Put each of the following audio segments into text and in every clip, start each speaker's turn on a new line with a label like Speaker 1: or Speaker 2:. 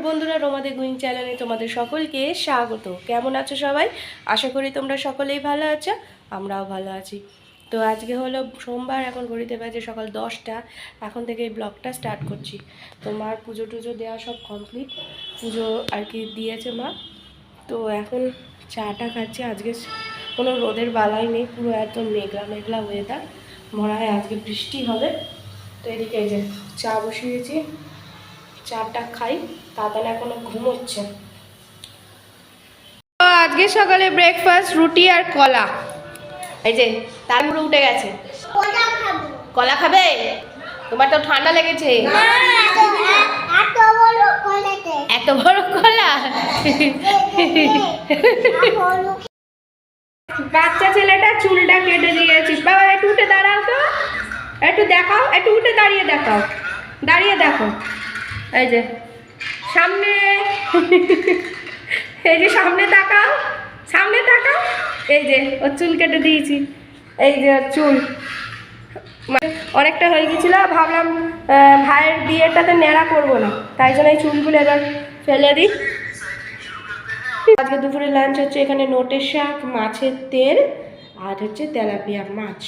Speaker 1: নমস্কার বন্ধুরা, রোমাদের গুইং চ্যানেলে তোমাদের সকলকে স্বাগত। কেমন আছো সবাই? আশা করি তোমরা সকলেই ভালো আছো, আমরাও ভালো আছি। তো আজকে হলো সোমবার, এখন ঘড়িতে বাজে সকাল 10টা। এখন থেকে এই ব্লগটা স্টার্ট করছি। তো মার পুজো টুজো দেওয়া সব কমপ্লিট, পুজো আর কি দিয়েছে মা। তো এখন চাটা খাচ্ছি। আজকে কোনো রোদের বালাই নেই, পুরো একদম মেঘলা মেঘলা ওয়েদার, মনে হয় আজকে বৃষ্টি হবে। তো এদিকে এই যে চা বসিয়েছি, চাটা খাই। তাড়াতাড়ি এখনো ঘুমোচ্ছে। আজকে সকালে ব্রেকফাস্ট রুটি আর কলা। এই যে তারপরে উঠে গেছে, কলা খাবে? তোমার তো ঠান্ডা লেগেছে। এত বড় কলা? বাচ্চা ছেলেটা চুলটা কেটে দিয়েছি। বাবা একটু উঠে দাঁড়াও তো, একটু দেখাও, একটু উঠে দাঁড়িয়ে দেখাও, দাঁড়িয়ে দেখো। এই যে সামনে, এই যে সামনে তাকাও, সামনে তাকাও। এই যে ওর চুল কেটে দিয়েছি, এই যে ওর চুল অনেকটা হয়ে গেছিল। ভাবলাম ভাইয়ের বিয়েটাতে ন্যাড়া করবো না, তাই জন্য এই চুলগুলো এবার ফেলে দিই। আজকে দুপুরে লাঞ্চ হচ্ছে এখানে নোটের শাক, মাছের তেল আর হচ্ছে তেলাপিয়া মাছ।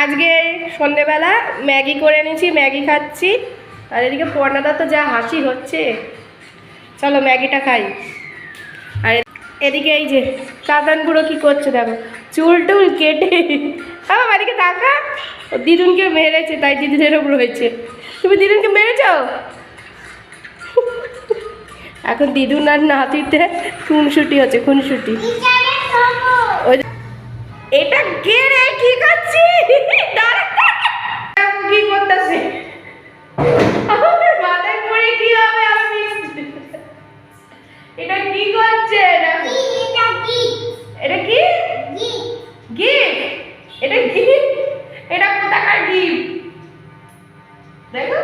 Speaker 1: আজকে সন্ধেবেলা ম্যাগি করে এনেছি, ম্যাগি খাচ্ছি। আর এদিকে পর্ণাদা তো যা হাসি হচ্ছে, চলো ম্যাগিটা খাই। আর এদিকে এই যে কাতান বুড়ো কি করছে দেখো, চুল টুল কেটে। আমার এদিকে টাকা দিদুনকে মেরেছে, তাই দিদুনের ওপর হয়েছে। তুমি দিদুনকে মেরেছ? এখন দিদুন আর নাতিতে খুনসুটি হচ্ছে, খুনসুটি। এটা কে রে, কি করছি? কি করতেছে? কি হবে? এটা কি করছে? এটা কি গিফট? এটা গিফট? এটা কোথাকার গিফট দেখো।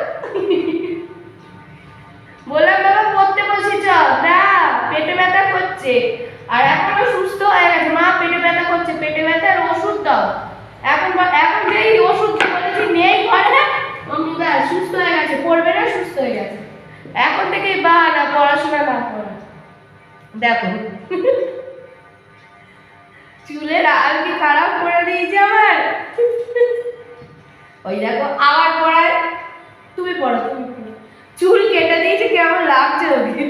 Speaker 1: বললাম বাবা পড়তে বসেছ না, পেটে ব্যথা করছে। আর এখনো সুস্থ হয়ে গেছে। মা পেটে ব্যথা করছে, পেটে ব্যথার ওষুধ দাও। এখন যেই ওষুধ বলেছি নেই ঘরে, সুস্থ হয়ে গেছে, পড়বে না, সুস্থ হয়ে গেছে। এখন থেকেই বাহানা পড়াশোনা না করা। দেখো চুলের আর কি খারাপ করে দিয়েছে আমার। ওই দেখো আবার পড়ায়। তুমি পড়ো, তুমি পড়ো। চুল কেটে দিয়েছে, কেমন লাগছে ওকে?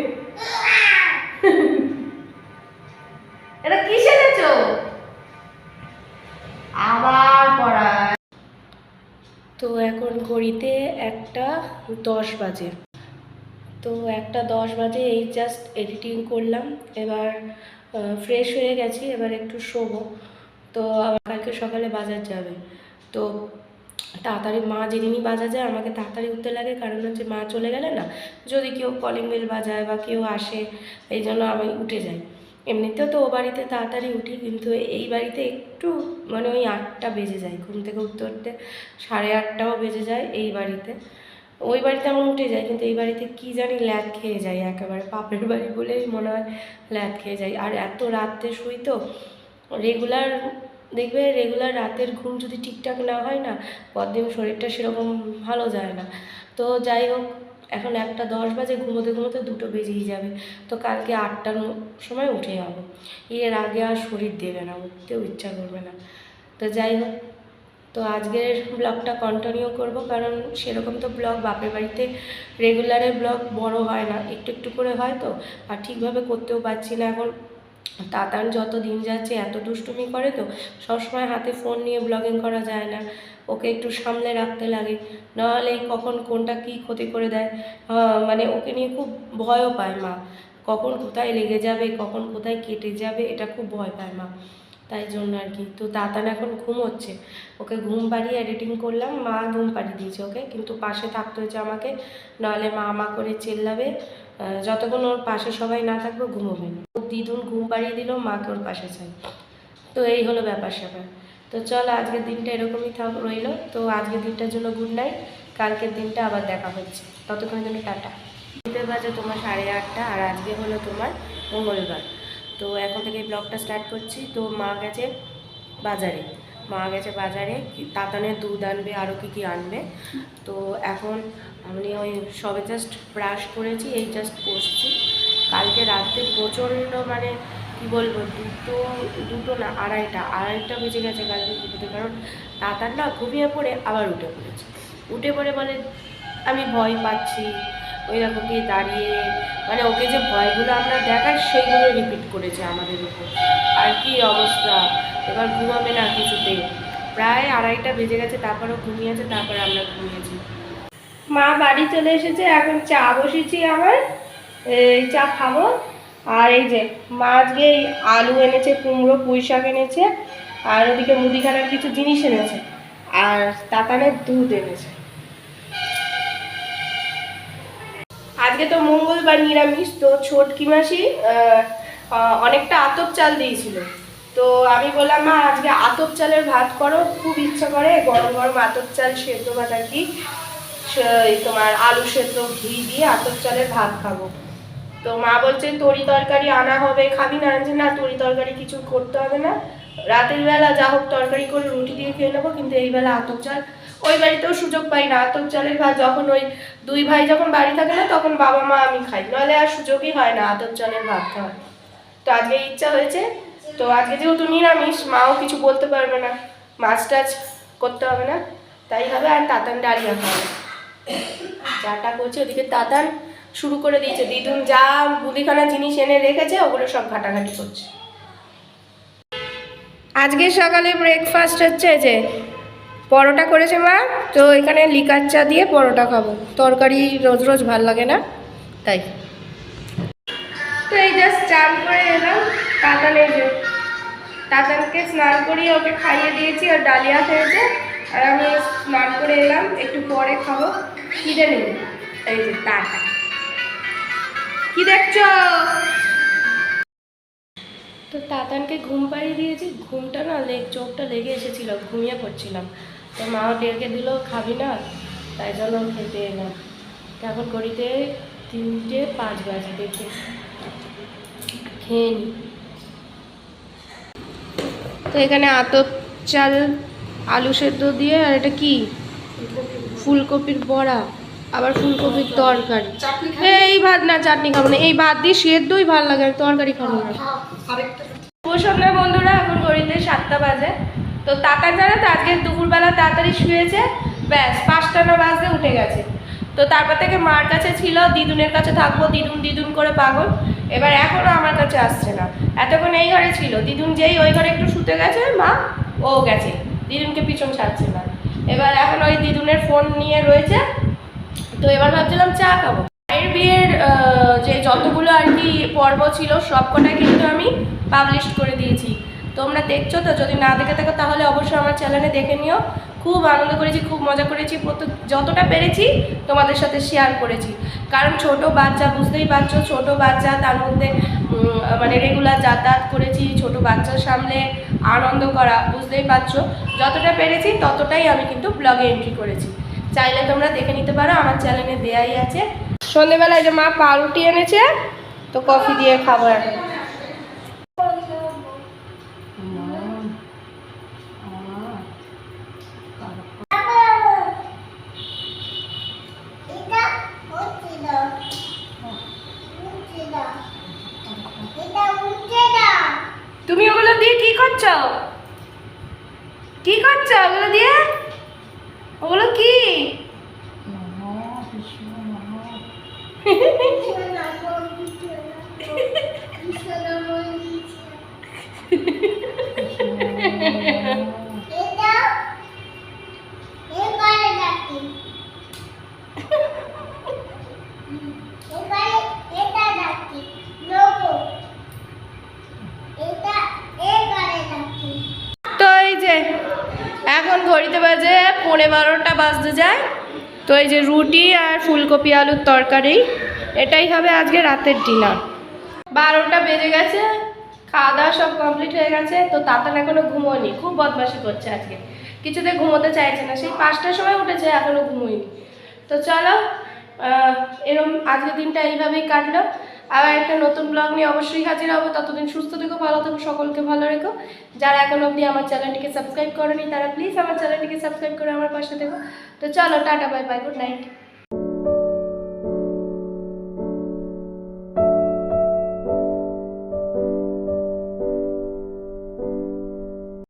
Speaker 1: এটা কি সেজেছ? আবার পড়ায়। তো এখন ঘড়িতে 1:10 বাজে। তো 1:10 বাজে, এই জাস্ট এডিটিং করলাম। এবার ফ্রেশ হয়ে গেছি, এবার একটু শোবো। তো আবার কালকে সকালে বাজার যাবে। তো তাড়াতাড়ি মা যেদিনই বাজার যায় আমাকে তাড়াতাড়ি উঠতে লাগে, কারণ হচ্ছে মা চলে গেলে না, যদি কেউ কলিং বেল বাজায় বা কেউ আসে, এই জন্য আমি উঠে যাই। এমনিতেও তো ও বাড়িতে তাড়াতাড়ি উঠি, কিন্তু এই বাড়িতে একটু মানে ওই 8টা বেজে যায় ঘুম থেকে উঠতে উঠতে, 8:30টাও বেজে যায় এই বাড়িতে। ওই বাড়িতে আমি উঠে যাই, কিন্তু এই বাড়িতে কি জানি ল্যাদ খেয়ে যাই, একেবারে পাপের বাড়ি বলেই মনে হয় ল্যাদ খেয়ে যাই। আর এত রাতে শুই তো, রেগুলার দেখবে, রেগুলার রাতের ঘুম যদি ঠিকঠাক না হয় না, পরদিন শরীরটা সেরকম ভালো যায় না। তো যাই হোক, এখন 1:10 বাজে, ঘুমোতে ঘুমোতে 2টো বেজেই যাবে। তো কালকে 8টার সময় উঠে যাবো। এর আগে আর শরীর দেবে না, উঠতেও ইচ্ছা করবে না। তো যাই হোক, তো আজকের ব্লগটা কন্টিনিউ করব, কারণ সেরকম তো ব্লগ বাপের বাড়িতে রেগুলারের ব্লগ বড় হয় না, একটু একটু করে হয়। তো আর ঠিকভাবে করতেও পারছি না এখন। তাতান যত দিন যাচ্ছে এত দুষ্টুমি করে, তো সবসময় হাতে ফোন নিয়ে ব্লগিং করা যায় না, ওকে একটু সামলে রাখতে লাগে, নাহলে কখন কোনটা কী ক্ষতি করে দেয়। মানে ওকে নিয়ে খুব ভয়ও পায় মা, কখন কোথায় লেগে যাবে, কখন কোথায় কেটে যাবে, এটা খুব ভয় পায় মা। তাই জন্য আর কি। তো তাতান এখন ঘুমোচ্ছে, ওকে ঘুম পাড়িয়ে এডিটিং করলাম। মা ঘুম পাড়িয়ে দিয়েছে ওকে, কিন্তু পাশে থাকতে হয়েছে আমাকে, নাহলে মা মা করে চেল্লাবে। যতক্ষণ ওর পাশে সবাই না থাকবে ঘুমোবে না। দিদুন ঘুম পাড়িয়ে দিল, মাকে ওর পাশে চাই। তো এই হলো ব্যাপার স্যাপার। তো চল আজকের দিনটা এরকমই রইল। তো আজকের দিনটার জন্য গুড নাইট, কালকের দিনটা আবার দেখা হচ্ছে, ততক্ষণের জন্য টাটা। দিতে বাজে তোমার 8:30, আর আজকে হলো তোমার মঙ্গলবার। তো এখন থেকে ব্লগটা স্টার্ট করছি। তো মা গেছে বাজারে, মা গেছে বাজারে, তাতানের দুধ আনবে, আরও কী আনবে। তো এখন আমি ওই সবে জাস্ট ব্রাশ করেছি, এই জাস্ট বসছি। কালকে রাতে প্রচণ্ড মানে কী বলবো, দুটো না আড়াইটা বেজে গেছে কালকে ঘুমোতে। কারণ তাতার না ঘুমিয়ে পড়ে আবার উঠে পড়ে বলে আমি ভয় পাচ্ছি, ওই রকম দিয়ে দাঁড়িয়ে, মানে ওকে যে ভয়গুলো আমরা দেখাই সেইগুলো রিপিট করেছে আমাদের উপর। আর কি অবস্থা, এবার ঘুমাবে না কিছুতে। প্রায় আড়াইটা বেজে গেছে, তারপরও ঘুমিয়েছে, তারপরে আমরা ঘুমিয়েছি। মা বাড়ি চলে এসেছে, এখন চা বসেছি আমার, এই চা খাবো। আর এই যে মা আজকে আলু এনেছে, কুমড়ো, পুঁই শাক এনেছে, আর ওদিকে মুদিখানার কিছু জিনিস এনেছে, আর তাতানের দুধ এনেছে। আজকে তো মঙ্গলবার, নিরামিষ। তো ছোটকি মাসি অনেকটা আতপ চাল দিয়েছিল, তো আমি বললাম মা আজকে আতপ চালের ভাত করো, খুব ইচ্ছা করে গরম গরম আতপ চাল সেদ্ধ ভাত আর কি, তোমার আলু সেদ্ধ ঘি দিয়ে আতপ চালের ভাত খাবো। তো মা বলছে তরি তরকারি আনা হবে, খাবি না? যে না, তরি তরকারি কিছু করতে হবে না, রাতের বেলা যা হোক তরকারি করে রুটি দিয়ে খেয়ে নেবো, কিন্তু এই বেলা আতপ চাল। ওই বাড়িতেও সুযোগ পাই না আতপ চালের ভাত, যখন ওই দুই ভাই যখন বাড়ি থাকে না তখন বাবা মা আমি খাই, নাহলে আর সুযোগই হয় না আতপ চালের ভাত খাওয়ার। তো আজকে ইচ্ছা হয়েছে, তো আজকে যেহেতু নিরামিষ, মাও কিছু বলতে পারবে না, মাছ টাছ করতে হবে না, তাই হবে। আর তাতান ডালিয়া খাবে, চাটা করছে, ওদিকে তাতান শুরু করে দিয়েছে, দিদুন যা মুদিখানা জিনিস এনে রেখেছে ওগুলো সব ঘাটাঘাটি করছে। আজকে সকালে ব্রেকফাস্ট হচ্ছে যে পরোটা করেছে মা, তো এখানে লিকার চা দিয়ে পরোটা খাবো, তরকারি রোজ রোজ ভাল লাগে না তাই। তো এই জাস্ট চান করে এলাম, তাতানকে স্নান করিয়ে ওকে খাইয়ে দিয়েছি, আর ডালিয়া খেয়েছে, আর আমি স্নান করে এলাম, একটু পরে খাবো, খিদে নেই। এই যে টাটা, কি দেখছো? তো তাতানকে ঘুম পাড়িয়ে দিয়েছি, ঘুমটা না চোখটা লেগে এসেছিল, ঘুমিয়ে পড়ছিলাম। তো মাও ডেকে দিল খাবি না, তাই জন্য খেতে এলাম। এখন ঘড়িতে 3:05 বাজে, দেখে খেয়ে নি। তো এখানে আতপ চাল আলু সেদ্ধ দিয়ে, আর এটা কি ফুলকপির বড়া, আবার ফুলকপির তরকারি। এই ভাত না, চাটনি খাবো না, এই ভাত দিয়ে সেদ্ধই ভালো লাগে, তরকারি খাবো না। সন্ধ্যা বন্ধুরা, এখন ঘড়িতে 7টা বাজে। তো তাতান জানো তো আজকে দুপুরবেলা তাড়াতাড়ি শুয়েছে, ব্যাস 5টা না বাজতে উঠে গেছে। তো তারপর থেকে মার কাছে ছিল, দিদুনের কাছে থাকবো, দিদুন করে পাগল। এবার এখনও আমার কাছে আসছে না, এতক্ষণ এই ঘরে ছিল, দিদুন যেই ওই ঘরে একটু শুতে গেছে মা, ও গেছে, দিদুনকে পিছন ছাড়ছে না। এবার এখন ওই দিদুনের ফোন নিয়ে রয়েছে। তো এবার ভাবছিলাম চা খাবো। মায়ের বিয়ের যে যতগুলো আর কি পর্ব ছিল সবকটাই কিন্তু আমি পাবলিশ করে দিয়েছি, তোমরা দেখছো তো? যদি না দেখে থাকো তাহলে অবশ্যই আমার চ্যানেলে দেখে নিও। খুব আনন্দ করেছি, খুব মজা করেছি, যতটা পেরেছি তোমাদের সাথে শেয়ার করেছি। কারণ ছোট বাচ্চা, বুঝতেই পারছো, ছোট বাচ্চা, তার মধ্যে মানে রেগুলার যাতায়াত করেছি, ছোট বাচ্চার সামনে আনন্দ করা, বুঝতেই পারছো, যতটা পেরেছি ততটাই আমি কিন্তু ব্লগে এন্ট্রি করেছি। চাইলে তোমরা দেখে নিতে পারো, আমার চ্যানেলে দেয়াই আছে। সন্ধেবেলায় যে মা পাউরুটি এনেছে, তো কফি দিয়ে খাবো এখন। তুমি ওগুলো দিয়ে কি করছো? কি করছো ওগুলো দিয়ে? ওগুলো কি? তো এই যে এখন ঘড়িতে বাজে 12:15 বাজতে যায়। তো এই যে রুটি আর ফুলকপি আলুর তরকারি, এটাই হবে আজকে রাতের ডিনার। 12টা বেজে গেছে, খাওয়া দাওয়া সব কমপ্লিট হয়ে গেছে। তো তাতান এখনো ঘুমোয়নি, খুব বদমাশি করছে আজকে, কিছুতে ঘুমোতে চাইছে না, সেই 5টার সময় উঠেছে, এখনো ঘুমোয়নি। তো চলো, এরকম আজকের দিনটা এইভাবেই কাটলো। আবার একটা নতুন ব্লগ নিয়ে অবশ্যই হাজির হবো। ততদিন সুস্থ থেকো, ভালো থেকো, সকলকে ভালো রেখো। যারা এখন অবধি আমার চ্যানেলটিকে সাবস্ক্রাইব করেনি তারা প্লিজ আমার চ্যানেলটিকে সাবস্ক্রাইব করে আমার পাশে থেকো। তো চলো, tata, bye bye, good night.